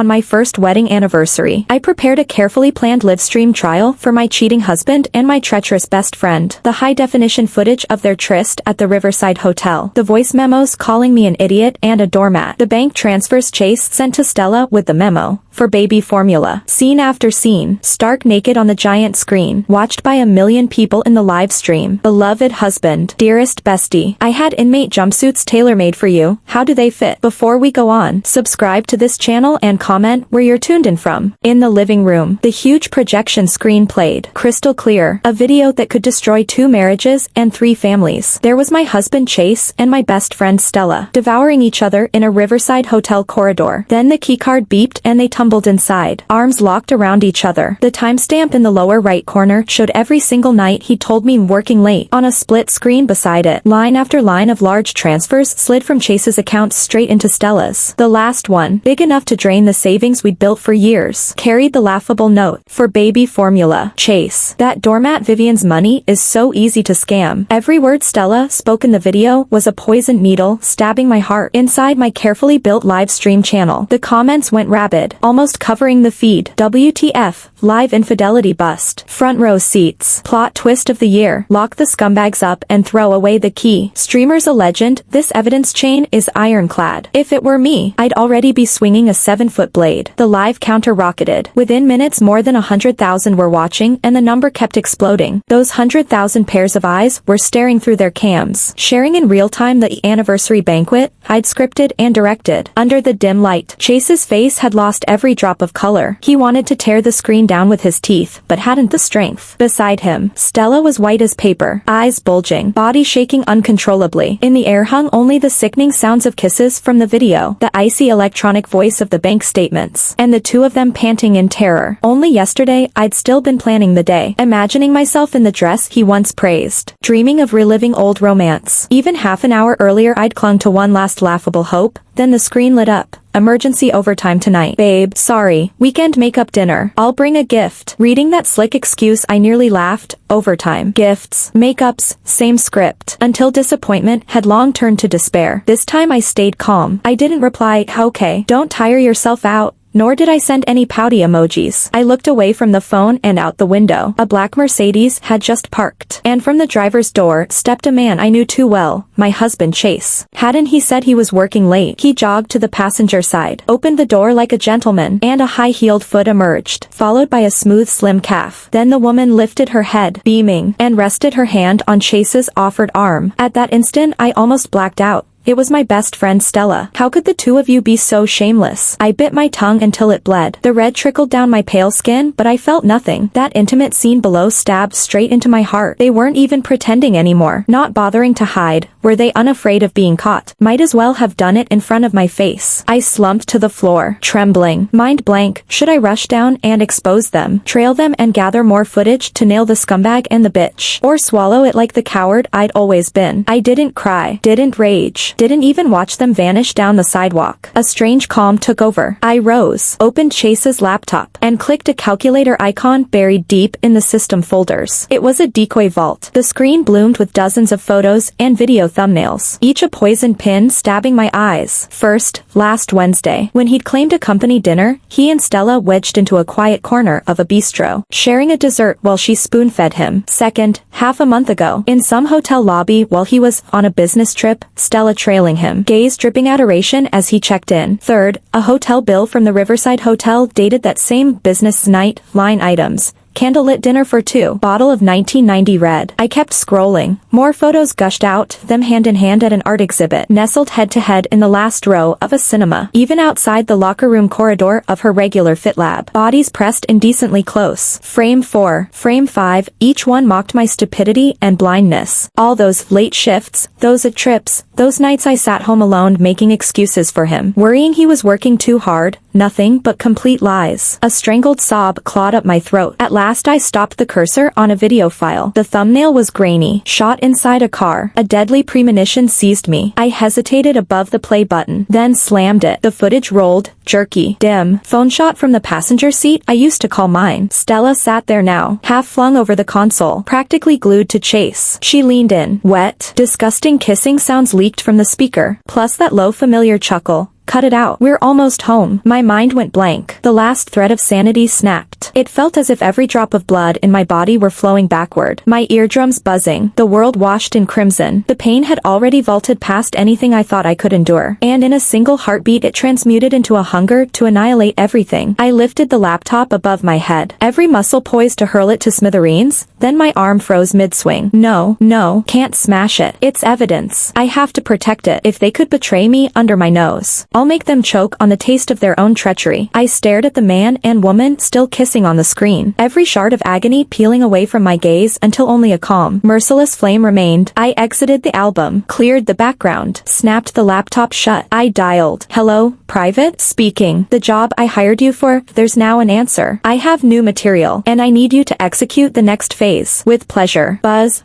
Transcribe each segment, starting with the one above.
On my first wedding anniversary, I prepared a carefully planned live-stream trial for my cheating husband and my treacherous best friend. The high-definition footage of their tryst at the Riverside Hotel. The voice memos calling me an idiot and a doormat. The bank transfers Chase sent to Stella with the memo. For baby formula. Scene after scene, stark naked on the giant screen, watched by 1 million people in the live stream. Beloved husband, dearest bestie, I had inmate jumpsuits tailor-made for you. How do they fit? Before we go on, subscribe to this channel and comment where you're tuned in from. In the living room, the huge projection screen played, crystal clear, a video that could destroy 2 marriages and 3 families. There was my husband Chase and my best friend Stella, devouring each other in a Riverside hotel corridor. Then the keycard beeped and they tumbled inside, arms locked around each other. The timestamp in the lower right corner showed every single night he told me working late. On a split screen beside it, line after line of large transfers slid from Chase's account straight into Stella's. The last one, big enough to drain the savings we'd built for years, carried the laughable note, for baby formula. Chase. That doormat Vivian's money is so easy to scam. Every word Stella spoke in the video was a poisoned needle stabbing my heart. Inside my carefully built live stream channel, the comments went rabid, almost covering the feed. WTF, live infidelity bust. Front row seats. Plot twist of the year. Lock the scumbags up and throw away the key. Streamers a legend, this evidence chain is ironclad. If it were me, I'd already be swinging a 7-foot blade. The live counter rocketed. Within minutes more than 100,000 were watching and the number kept exploding. Those 100,000 pairs of eyes were staring through their cams, sharing in real time the anniversary banquet I'd scripted and directed. Under the dim light, Chase's face had lost every drop of color. He wanted to tear the screen down with his teeth, but hadn't the strength. Beside him, Stella was white as paper, eyes bulging, body shaking uncontrollably. In the air hung only the sickening sounds of kisses from the video, the icy electronic voice of the bank statements, and the 2 of them panting in terror. Only yesterday, I'd still been planning the day, imagining myself in the dress he once praised, dreaming of reliving old romance. Even half an hour earlier I'd clung to one last laughable hope, then the screen lit up. Emergency overtime tonight. Babe, sorry, weekend makeup dinner. I'll bring a gift. Reading that slick excuse I nearly laughed. Overtime. Gifts. Makeups. Same script. Until disappointment had long turned to despair. This time I stayed calm. I didn't reply, okay, don't tire yourself out. Nor did I send any pouty emojis. I looked away from the phone and out the window. A black Mercedes had just parked. And from the driver's door stepped a man I knew too well, my husband Chase. Hadn't he said he was working late? He jogged to the passenger side, opened the door like a gentleman, and a high-heeled foot emerged, followed by a smooth slim calf. Then the woman lifted her head, beaming, and rested her hand on Chase's offered arm. At that instant I almost blacked out. It was my best friend Stella. How could the 2 of you be so shameless? I bit my tongue until it bled. The red trickled down my pale skin, but I felt nothing. That intimate scene below stabbed straight into my heart. They weren't even pretending anymore, not bothering to hide. Were they unafraid of being caught? Might as well have done it in front of my face. I slumped to the floor, trembling, mind blank. Should I rush down and expose them, trail them and gather more footage to nail the scumbag and the bitch? Or swallow it like the coward I'd always been? I didn't cry, didn't rage, didn't even watch them vanish down the sidewalk. A strange calm took over. I rose, opened Chase's laptop, and clicked a calculator icon buried deep in the system folders. It was a decoy vault. The screen bloomed with dozens of photos and video thumbnails, each a poisoned pin stabbing my eyes. First, last Wednesday, when he'd claimed a company dinner, he and Stella wedged into a quiet corner of a bistro, sharing a dessert while she spoon-fed him. Second, half a month ago, in some hotel lobby while he was on a business trip, Stella trailing him, gaze dripping adoration as he checked in. Third, a hotel bill from the Riverside Hotel dated that same business night, line items. Candlelit dinner for 2. Bottle of 1990 red. I kept scrolling. More photos gushed out, them hand in hand at an art exhibit, nestled head to head in the last row of a cinema. Even outside the locker room corridor of her regular fit lab. Bodies pressed indecently close. Frame 4, frame 5, each one mocked my stupidity and blindness. All those late shifts, those trips, those nights I sat home alone making excuses for him, worrying he was working too hard, nothing but complete lies. A strangled sob clawed up my throat. At last I stopped the cursor on a video file. The thumbnail was grainy, shot inside a car. A deadly premonition seized me. I hesitated above the play button, then slammed it. The footage rolled, jerky, dim. Phone shot from the passenger seat I used to call mine. Stella sat there now, half flung over the console, practically glued to Chase. She leaned in. Wet, disgusting kissing sounds leaked from the speaker, plus that low familiar chuckle. cut it out. We're almost home. My mind went blank. The last thread of sanity snapped. It felt as if every drop of blood in my body were flowing backward. My eardrums buzzing. The world washed in crimson. The pain had already vaulted past anything I thought I could endure. And in a single heartbeat it transmuted into a hunger to annihilate everything. I lifted the laptop above my head, every muscle poised to hurl it to smithereens. Then my arm froze mid-swing. No, can't smash it. It's evidence. I have to protect it. If they could betray me under my nose, I'll make them choke on the taste of their own treachery. I stared at the man and woman still kissing on the screen, every shard of agony peeling away from my gaze until only a calm, merciless flame remained. I exited the album, cleared the background, snapped the laptop shut. I dialed. Hello, private? Speaking. The job I hired you for, there's now an answer. I have new material, and I need you to execute the next phase. With pleasure. Buzz.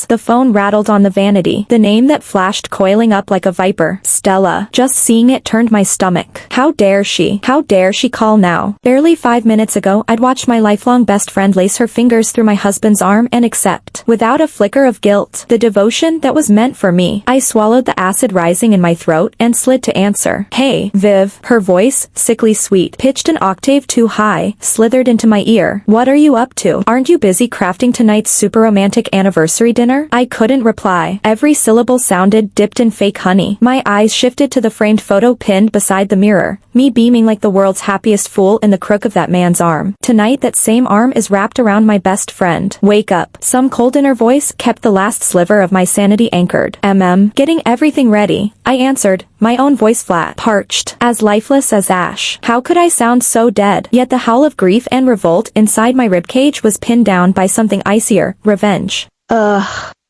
The phone rattled on the vanity. The name that flashed coiling up like a viper. Stella. Just seeing it turned my stomach. How dare she? How dare she call now? Barely 5 minutes ago I'd watched my lifelong best friend lace her fingers through my husband's arm and accept, without a flicker of guilt, the devotion that was meant for me. I swallowed the acid rising in my throat and slid to answer. Hey, Viv. Her voice, sickly sweet, pitched an octave too high, slithered into my ear. What are you up to? Aren't you busy crafting tonight's super romantic anniversary dinner? I couldn't reply. Every syllable sounded dipped in fake honey. My eyes shifted to the framed photo pinned beside the mirror, me beaming like the world's happiest fool in the crook of that man's arm. Tonight that same arm is wrapped around my best friend. Wake up. Some cold inner voice kept the last sliver of my sanity anchored. Getting everything ready. I answered, my own voice flat, parched, as lifeless as ash. How could I sound so dead? Yet the howl of grief and revolt inside my ribcage was pinned down by something icier, revenge.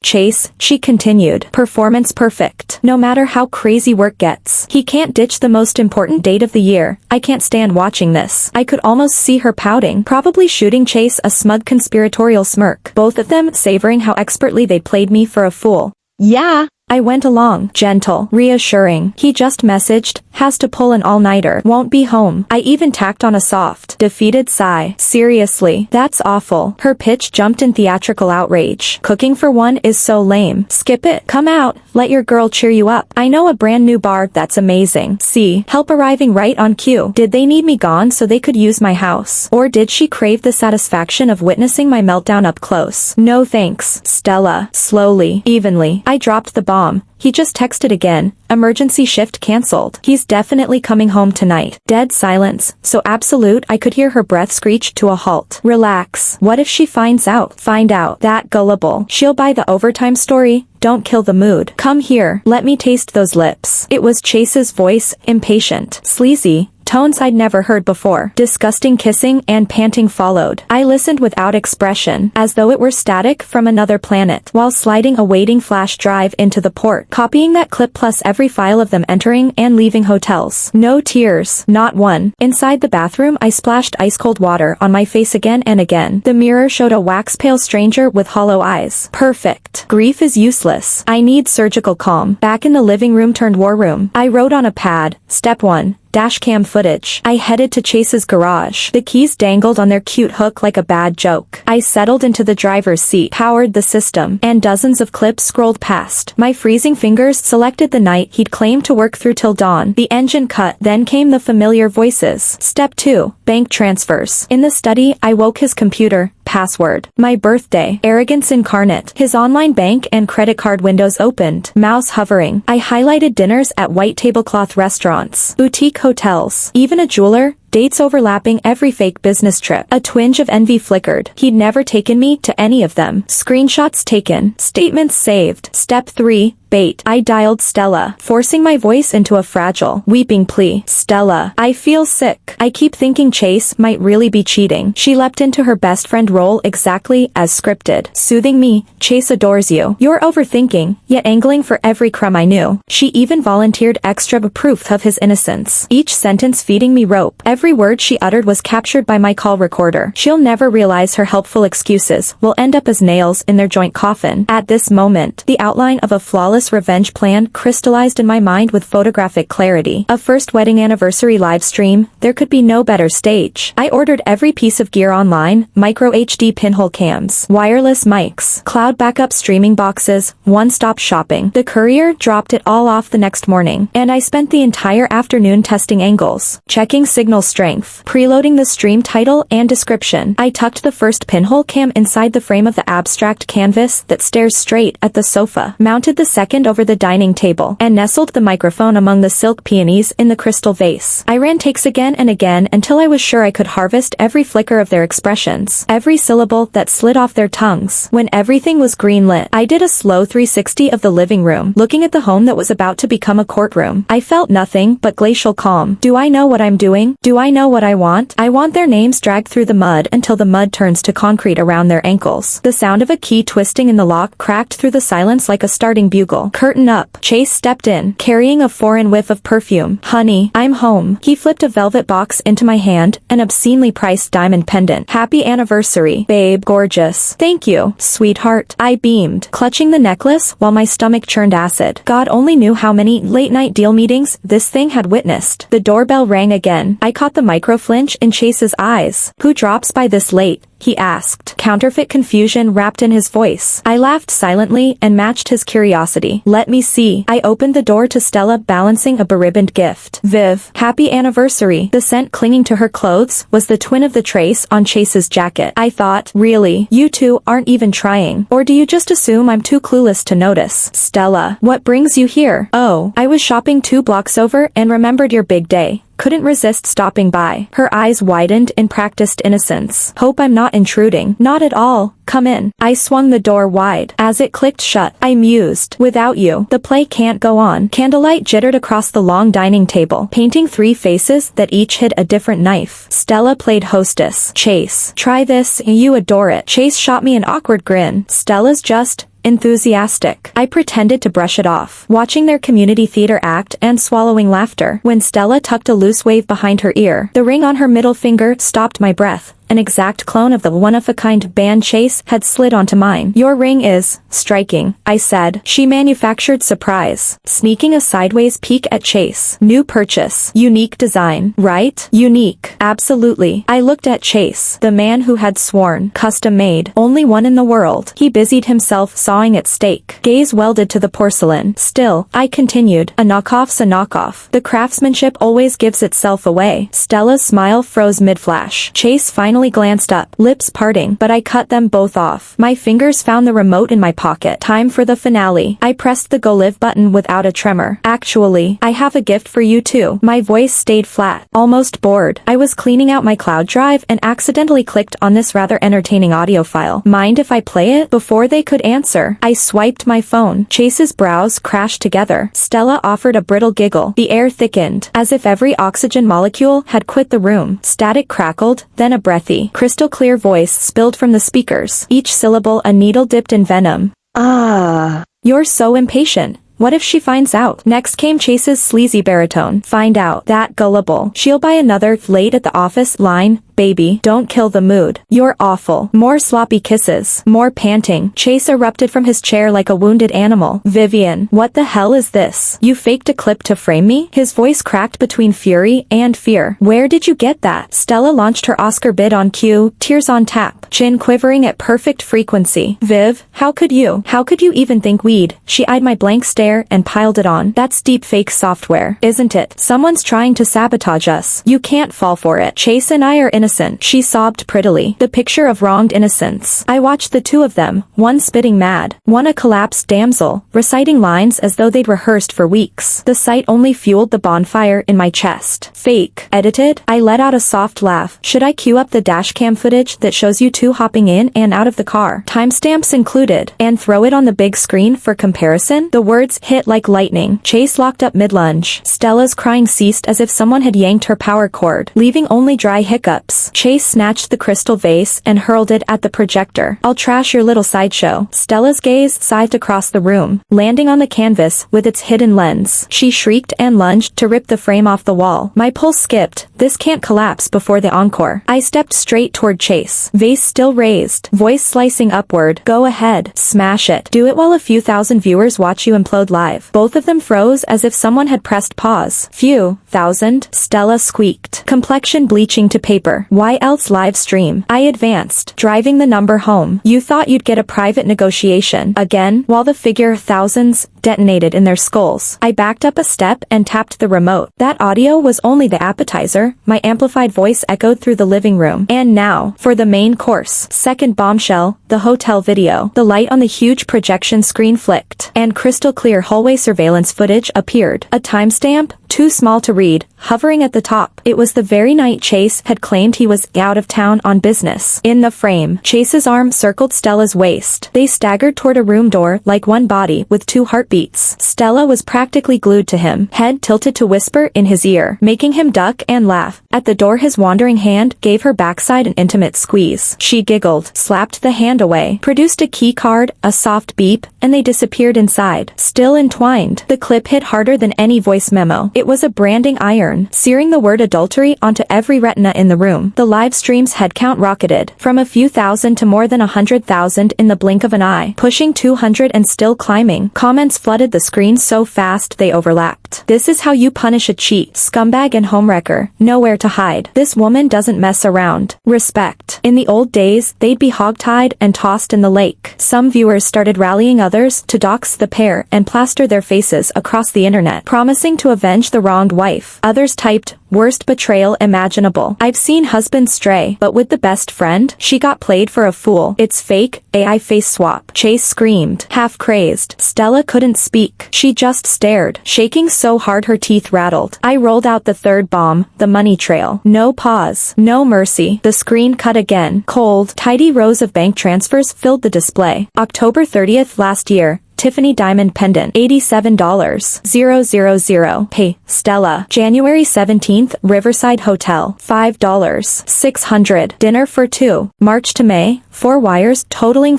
Chase, she continued. Performance perfect. No matter how crazy work gets. He can't ditch the most important date of the year. I can't stand watching this. I could almost see her pouting, probably shooting Chase a smug conspiratorial smirk. Both of them savoring how expertly they played me for a fool. Yeah. I went along, gentle, reassuring. He just messaged, has to pull an all-nighter, won't be home. I even tacked on a soft, defeated sigh. Seriously, that's awful. Her pitch jumped in theatrical outrage. Cooking for one is so lame. Skip it. Come out. Let your girl cheer you up. I know a brand new bar that's amazing. See, help arriving right on cue. Did they need me gone so they could use my house? Or did she crave the satisfaction of witnessing my meltdown up close? No thanks, Stella. Slowly, evenly, I dropped the bomb. He just texted again. Emergency shift cancelled. He's definitely coming home tonight. Dead silence, so absolute I could hear her breath screech to a halt. Relax. What if she finds out? Find out. That gullible. She'll buy the overtime story. Don't kill the mood. Come here. Let me taste those lips. It was Chase's voice, impatient, sleazy, tones I'd never heard before. Disgusting kissing and panting followed. I listened without expression, as though it were static from another planet, while sliding a waiting flash drive into the port, copying that clip plus every file of them entering and leaving hotels. No tears. Not one. Inside the bathroom I splashed ice-cold water on my face again and again. The mirror showed a wax-pale stranger with hollow eyes. Perfect. Grief is useless. I need surgical calm. Back in the living room turned war room. I wrote on a pad, Step 1. Dashcam footage. I headed to Chase's garage. The keys dangled on their cute hook like a bad joke. I settled into the driver's seat, powered the system, and dozens of clips scrolled past. My freezing fingers selected the night he'd claimed to work through till dawn. The engine cut, then came the familiar voices. Step 2. Bank transfers. In the study, I woke his computer. Password. My birthday. Arrogance incarnate. His online bank and credit card windows opened. Mouse hovering. I highlighted dinners at white tablecloth restaurants. Boutique hotels. Even a jeweler. Dates overlapping every fake business trip. A twinge of envy flickered. He'd never taken me to any of them. Screenshots taken. Statements saved. Step 3. Bait. I dialed Stella, forcing my voice into a fragile, weeping plea. Stella, I feel sick. I keep thinking Chase might really be cheating. She leapt into her best friend role exactly as scripted, soothing me. Chase adores you. You're overthinking, yet angling for every crumb I knew. She even volunteered extra proof of his innocence, each sentence feeding me rope. Every word she uttered was captured by my call recorder. She'll never realize her helpful excuses will end up as nails in their joint coffin. At this moment, the outline of a flawless jealous revenge plan crystallized in my mind with photographic clarity. A first wedding anniversary livestream, there could be no better stage. I ordered every piece of gear online, micro HD pinhole cams, wireless mics, cloud backup streaming boxes, one-stop shopping. The courier dropped it all off the next morning, and I spent the entire afternoon testing angles, checking signal strength, preloading the stream title and description. I tucked the first pinhole cam inside the frame of the abstract canvas that stares straight at the sofa, mounted the second over the dining table, and nestled the microphone among the silk peonies in the crystal vase. I ran takes again and again until I was sure I could harvest every flicker of their expressions, every syllable that slid off their tongues. When everything was green-lit, I did a slow 360 of the living room, looking at the home that was about to become a courtroom. I felt nothing but glacial calm. Do I know what I'm doing? Do I know what I want? I want their names dragged through the mud until the mud turns to concrete around their ankles. The sound of a key twisting in the lock cracked through the silence like a starting bugle. Curtain up. Chase stepped in, carrying a foreign whiff of perfume. Honey, I'm home. He flipped a velvet box into my hand, an obscenely priced diamond pendant. Happy anniversary, babe. Gorgeous. Thank you, sweetheart. I beamed, clutching the necklace while my stomach churned acid. God only knew how many late-night deal meetings this thing had witnessed. The doorbell rang again. I caught the micro-flinch in Chase's eyes. Who drops by this late? He asked, counterfeit confusion wrapped in his voice. I laughed silently and matched his curiosity. Let me see. I opened the door to Stella balancing a beribboned gift. Viv, happy anniversary. The scent clinging to her clothes was the twin of the trace on Chase's jacket. I thought, really, you two aren't even trying. Or do you just assume I'm too clueless to notice? Stella, what brings you here? Oh, I was shopping 2 blocks over and remembered your big day. Couldn't resist stopping by. Her eyes widened in practiced innocence. Hope I'm not intruding. Not at all. Come in. I swung the door wide. As it clicked shut, I mused. Without you, the play can't go on. Candlelight jittered across the long dining table, painting 3 faces that each hid a different knife. Stella played hostess. Chase, try this, and you adore it. Chase shot me an awkward grin. Stella's just enthusiastic. I pretended to brush it off, watching their community theater act and swallowing laughter. When Stella tucked a loose wave behind her ear, the ring on her middle finger stopped my breath. An exact clone of the one-of-a-kind band Chase had slid onto mine. Your ring is striking, I said. She manufactured surprise, sneaking a sideways peek at Chase. New purchase. Unique design. Right? Unique. Absolutely. I looked at Chase, the man who had sworn. Custom made. Only one in the world. He busied himself sawing at steak. Gaze welded to the porcelain. Still, I continued. A knockoff's a knockoff. The craftsmanship always gives itself away. Stella's smile froze mid-flash. Chase finally glanced up, lips parting, but I cut them both off. My fingers found the remote in my pocket. Time for the finale. I pressed the go live button without a tremor. Actually, I have a gift for you too. My voice stayed flat, almost bored. I was cleaning out my cloud drive and accidentally clicked on this rather entertaining audio file. Mind if I play it? Before they could answer, I swiped my phone. Chase's brows crashed together. Stella offered a brittle giggle. The air thickened, as if every oxygen molecule had quit the room. Static crackled, then a breathy, crystal clear voice spilled from the speakers, each syllable a needle dipped in venom. Ah. You're so impatient. What if she finds out? Next came Chase's sleazy baritone. Find out. That gullible. She'll buy another late at the office line. Baby, don't kill the mood. You're awful. More sloppy kisses. More panting. Chase erupted from his chair like a wounded animal. Vivian, what the hell is this? You faked a clip to frame me? His voice cracked between fury and fear. Where did you get that? Stella launched her Oscar bid on cue, tears on tap, chin quivering at perfect frequency. Viv, how could you? How could you even think we'd? She eyed my blank stare and piled it on. That's deep fake software, isn't it? Someone's trying to sabotage us. You can't fall for it. Chase and I are innocent. She sobbed prettily. The picture of wronged innocence. I watched the two of them, one spitting mad, one a collapsed damsel, reciting lines as though they'd rehearsed for weeks. The sight only fueled the bonfire in my chest. Fake. Edited? I let out a soft laugh. Should I cue up the dashcam footage that shows you two hopping in and out of the car? Timestamps included. And throw it on the big screen for comparison? The words hit like lightning. Chase locked up mid-lunge. Stella's crying ceased as if someone had yanked her power cord, leaving only dry hiccups. face. Chase snatched the crystal vase and hurled it at the projector. I'll trash your little sideshow. Stella's gaze scythed across the room, landing on the canvas with its hidden lens. She shrieked and lunged to rip the frame off the wall. My pulse skipped. This can't collapse before the encore. I stepped straight toward Chase. Vase still raised. Voice slicing upward. Go ahead. Smash it. Do it while a few thousand viewers watch you implode live. Both of them froze as if someone had pressed pause. Few thousand, Stella squeaked. Complexion bleaching to paper. Why else live stream? I advanced, driving the number home. You thought you'd get a private negotiation. Again, while the figure thousands detonated in their skulls. I backed up a step and tapped the remote. That audio was only the appetizer. My amplified voice echoed through the living room. And now, for the main course. Second bombshell, the hotel video. The light on the huge projection screen flicked, and crystal clear hallway surveillance footage appeared. A timestamp, too small to read, hovering at the top. It was the very night Chase had claimed he was out of town on business. In the frame, Chase's arm circled Stella's waist. They staggered toward a room door like one body with two heartbeats. Stella was practically glued to him, head tilted to whisper in his ear, making him duck and laugh. At the door his wandering hand gave her backside an intimate squeeze. She giggled, slapped the hand away, produced a key card, a soft beep, and they disappeared inside, still entwined. The clip hit harder than any voice memo. It was a branding iron, searing the word adultery onto every retina in the room. The live stream's headcount rocketed, from a few thousand to more than 100,000 in the blink of an eye, pushing 200 and still climbing. Comments flooded the screen so fast they overlapped. This is how you punish a cheat, scumbag and homewrecker. Nowhere to hide. This woman doesn't mess around. Respect. In the old days, they'd be hogtied and tossed in the lake. Some viewers started rallying others to dox the pair and plaster their faces across the internet, promising to avenge the wronged wife. Others typed, worst betrayal imaginable. I've seen husbands stray, but with the best friend, she got played for a fool. It's fake, AI face swap. Chase screamed, half crazed. Stella couldn't speak. She just stared, shaking so hard her teeth rattled. I rolled out the third bomb, the money trail. No pause, no mercy. The screen cut again. Cold, tidy rows of bank transfers filled the display. October 30th last year. Tiffany diamond pendant, $87,000. Pay, Stella. January 17th, Riverside Hotel, $5, $600. Dinner for two. March to May, 4 wires totaling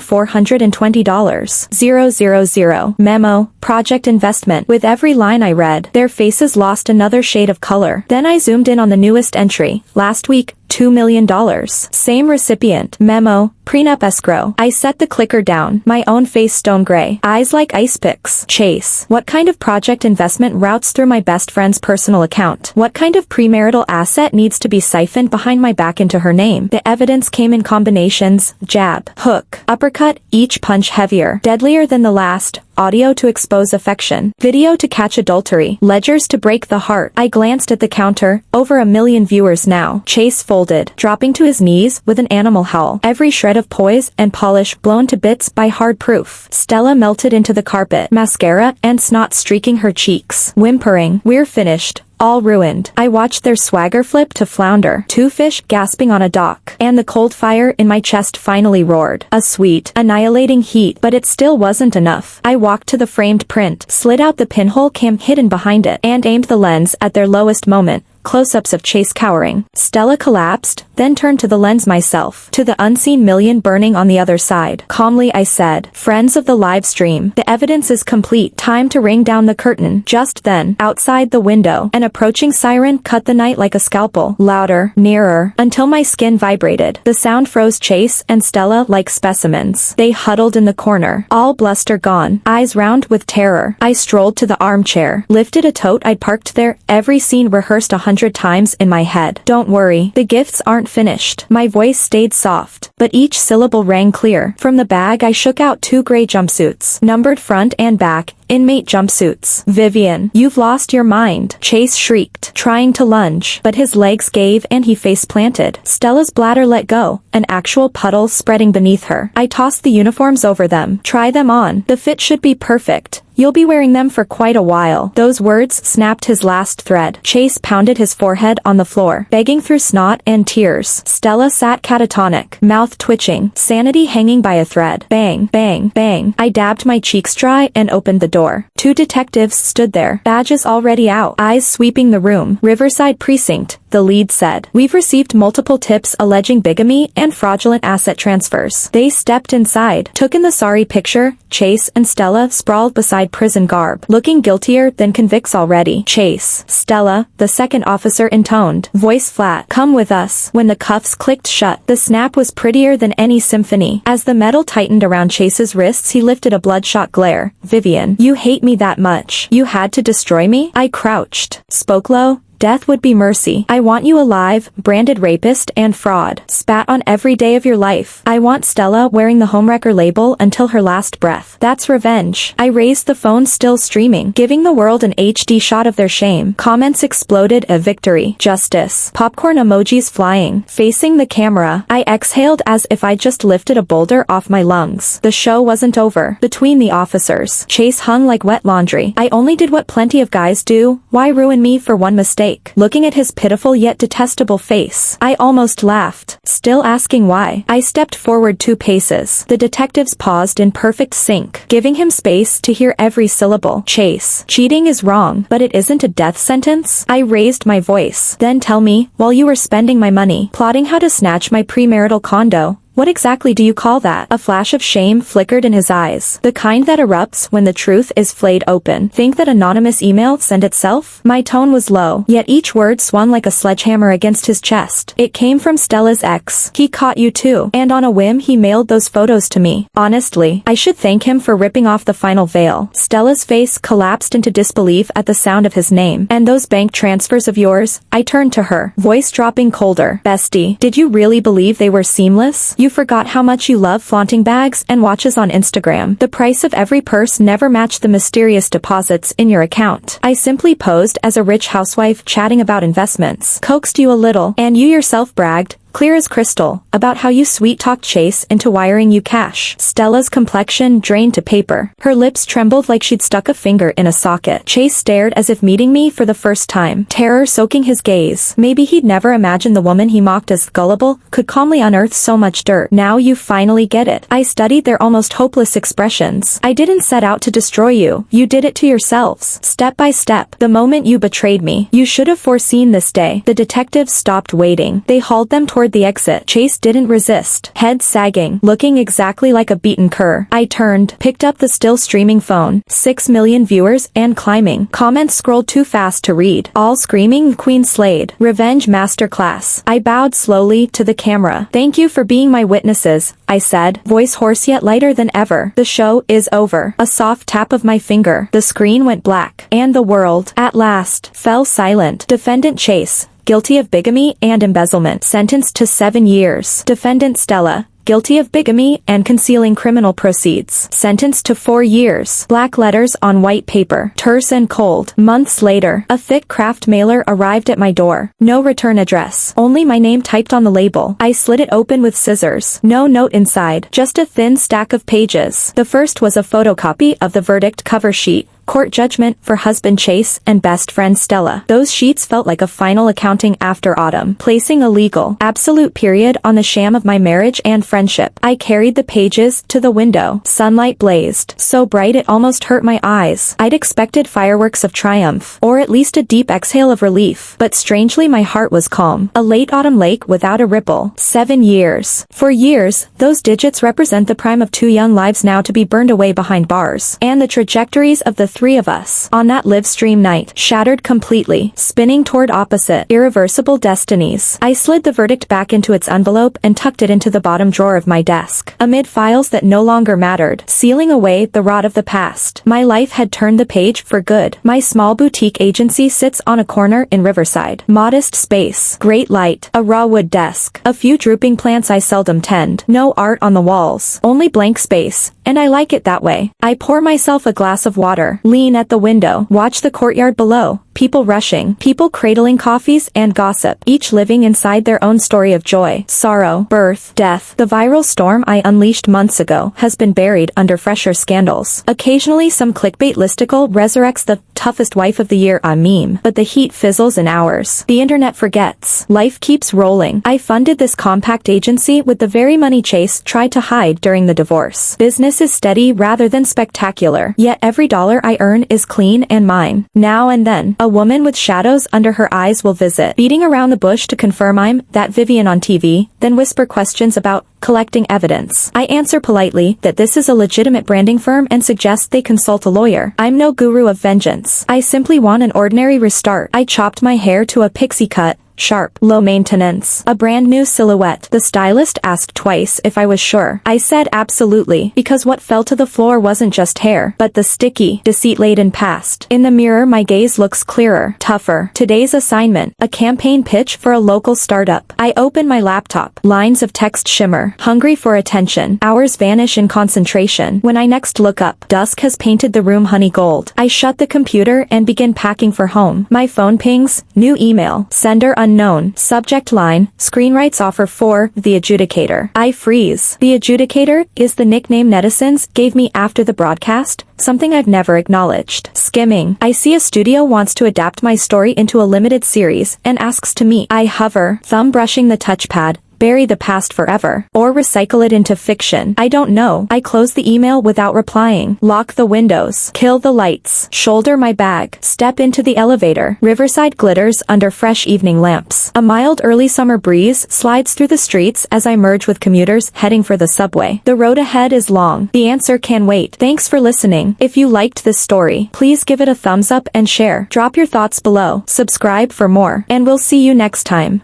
$420. Memo, project investment. With every line I read, their faces lost another shade of color. Then I zoomed in on the newest entry. Last week, $2 million. Same recipient. Memo, prenup escrow. I set the clicker down, my own face stone gray, eyes like ice picks. Chase. What kind of project investment routes through my best friend's personal account? What kind of premarital asset needs to be siphoned behind my back into her name? The evidence came in combinations, jab, hook, uppercut, each punch heavier, deadlier than the last. Audio to expose affection, video to catch adultery, ledgers to break the heart. I glanced at the counter, over 1 million viewers now. Chase folded, dropping to his knees with an animal howl, every shred of poise and polish blown to bits by hard proof. Stella melted into the carpet, mascara and snot streaking her cheeks, whimpering, we're finished. All ruined. I watched their swagger flip to flounder, 2 fish gasping on a dock, and the cold fire in my chest finally roared. A sweet, annihilating heat, but it still wasn't enough. I walked to the framed print, slid out the pinhole cam hidden behind it, and aimed the lens at their lowest moment. Close-ups of Chase cowering. Stella collapsed, then turned to the lens myself, to the unseen million burning on the other side. Calmly I said, friends of the live stream, the evidence is complete. Time to ring down the curtain. Just then, outside the window, an approaching siren cut the night like a scalpel. Louder, nearer, until my skin vibrated. The sound froze Chase and Stella like specimens. They huddled in the corner, all bluster gone, eyes round with terror. I strolled to the armchair, lifted a tote I'd parked there, every scene rehearsed 100 times in my head. Don't worry, the gifts aren't finished. My voice stayed soft, but each syllable rang clear. From the bag I shook out 2 gray jumpsuits, numbered front and back, inmate jumpsuits. Vivian, you've lost your mind. Chase shrieked, trying to lunge, but his legs gave and he face planted. Stella's bladder let go, an actual puddle spreading beneath her. I tossed the uniforms over them. Try them on. The fit should be perfect. You'll be wearing them for quite a while. Those words snapped his last thread. Chase pounded his forehead on the floor, begging through snot and tears. Stella sat catatonic, mouth twitching, sanity hanging by a thread. Bang, bang, bang. I dabbed my cheeks dry and opened the door. 2 detectives stood there, badges already out, eyes sweeping the room. Riverside Precinct, the lead said. We've received multiple tips alleging bigamy and fraudulent asset transfers. They stepped inside, took in the sorry picture. Chase and Stella sprawled beside prison garb, looking guiltier than convicts already. Chase, Stella, the second officer intoned, voice flat. Come with us. When the cuffs clicked shut, the snap was prettier than any symphony. As the metal tightened around Chase's wrists, he lifted a bloodshot glare. Vivian, you hate me that much? You had to destroy me? I crouched, spoke low. Death would be mercy. I want you alive, branded rapist and fraud. Spat on every day of your life. I want Stella wearing the homewrecker label until her last breath. That's revenge. I raised the phone, still streaming, giving the world an HD shot of their shame. Comments exploded. A victory. Justice. Popcorn emojis flying. Facing the camera, I exhaled as if I just lifted a boulder off my lungs. The show wasn't over. Between the officers, Chase hung like wet laundry. I only did what plenty of guys do. Why ruin me for one mistake? Looking at his pitiful yet detestable face, I almost laughed, still asking why. I stepped forward 2 paces. The detectives paused in perfect sync, giving him space to hear every syllable. Chase, cheating is wrong, but it isn't a death sentence. I raised my voice. Then tell me, while you were spending my money, plotting how to snatch my premarital condo, what exactly do you call that? A flash of shame flickered in his eyes, the kind that erupts when the truth is flayed open. Think that anonymous email sent itself? My tone was low, yet each word swung like a sledgehammer against his chest. It came from Stella's ex. He caught you too, and on a whim he mailed those photos to me. Honestly, I should thank him for ripping off the final veil. Stella's face collapsed into disbelief at the sound of his name. And those bank transfers of yours? I turned to her, voice dropping colder. Bestie, did you really believe they were seamless? You forgot how much you love flaunting bags and watches on Instagram. The price of every purse never matched the mysterious deposits in your account. I simply posed as a rich housewife chatting about investments, coaxed you a little, and you yourself bragged, clear as crystal, about how you sweet-talked Chase into wiring you cash. Stella's complexion drained to paper. Her lips trembled like she'd stuck a finger in a socket. Chase stared as if meeting me for the first time, terror soaking his gaze. Maybe he'd never imagined the woman he mocked as gullible could calmly unearth so much dirt. Now you finally get it. I studied their almost hopeless expressions. I didn't set out to destroy you. You did it to yourselves. Step by step. The moment you betrayed me. You should have foreseen this day. The detectives stopped waiting. They hauled them toward the exit. Chase didn't resist, head sagging, looking exactly like a beaten cur. I turned, picked up the still streaming phone. 6 million viewers and climbing. Comments scrolled too fast to read, all screaming Queen slayed, revenge masterclass. I bowed slowly to the camera. Thank you for being my witnesses, I said, voice hoarse yet lighter than ever. The show is over. A soft tap of my finger. The screen went black, and the world, at last, fell silent. Defendant Chase, guilty of bigamy and embezzlement, sentenced to 7 years. Defendant Stella, guilty of bigamy and concealing criminal proceeds, sentenced to 4 years. Black letters on white paper, terse and cold. Months later, a thick craft mailer arrived at my door. No return address, only my name typed on the label. I slid it open with scissors. No note inside, just a thin stack of pages. The first was a photocopy of the verdict cover sheet. Court judgment for husband Chase and best friend Stella. Those sheets felt like a final accounting after autumn, placing a legal, absolute period on the sham of my marriage and friendship. I carried the pages to the window. Sunlight blazed, so bright it almost hurt my eyes. I'd expected fireworks of triumph, or at least a deep exhale of relief, but strangely my heart was calm. A late autumn lake without a ripple. 7 years. For years, those digits represent the prime of 2 young lives now to be burned away behind bars, and the trajectories of the 3 of us, on that live stream night, shattered completely, spinning toward opposite, irreversible destinies. I slid the verdict back into its envelope and tucked it into the bottom drawer of my desk, amid files that no longer mattered, sealing away the rot of the past. My life had turned the page for good. My small boutique agency sits on a corner in Riverside. Modest space, great light, a raw wood desk, a few drooping plants I seldom tend, no art on the walls, only blank space, and I like it that way. I pour myself a glass of water, lean at the window, watch the courtyard below, people rushing, people cradling coffees and gossip, each living inside their own story of joy, sorrow, birth, death. The viral storm I unleashed months ago has been buried under fresher scandals. Occasionally some clickbait listicle resurrects the toughest wife of the year meme, but the heat fizzles in hours. The internet forgets. Life keeps rolling. I funded this compact agency with the very money Chase tried to hide during the divorce. Business is steady rather than spectacular, yet every dollar I earn is clean and mine. Now and then, a woman with shadows under her eyes will visit, beating around the bush to confirm I'm that Vivian on TV, then whisper questions about collecting evidence. I answer politely that this is a legitimate branding firm and suggest they consult a lawyer. I'm no guru of vengeance. I simply want an ordinary restart. I chopped my hair to a pixie cut. Sharp, low maintenance, a brand new silhouette. The stylist asked twice if I was sure. I said absolutely, because what fell to the floor wasn't just hair, but the sticky, deceit-laden past. In the mirror my gaze looks clearer, tougher. Today's assignment, a campaign pitch for a local startup. I open my laptop. Lines of text shimmer, hungry for attention. Hours vanish in concentration. When I next look up, dusk has painted the room honey gold. I shut the computer and begin packing for home. My phone pings, new email, sender unknown, subject line, screenwrites offer for the adjudicator. I freeze. The adjudicator is the nickname netizens gave me after the broadcast, something I've never acknowledged. Skimming. I see a studio wants to adapt my story into a limited series and asks to meet. I hover, thumb brushing the touchpad. Bury the past forever, or recycle it into fiction. I don't know. I close the email without replying. Lock the windows. Kill the lights. Shoulder my bag. Step into the elevator. Riverside glitters under fresh evening lamps. A mild early summer breeze slides through the streets as I merge with commuters heading for the subway. The road ahead is long. The answer can wait. Thanks for listening. If you liked this story, please give it a thumbs up and share. Drop your thoughts below. Subscribe for more, and we'll see you next time.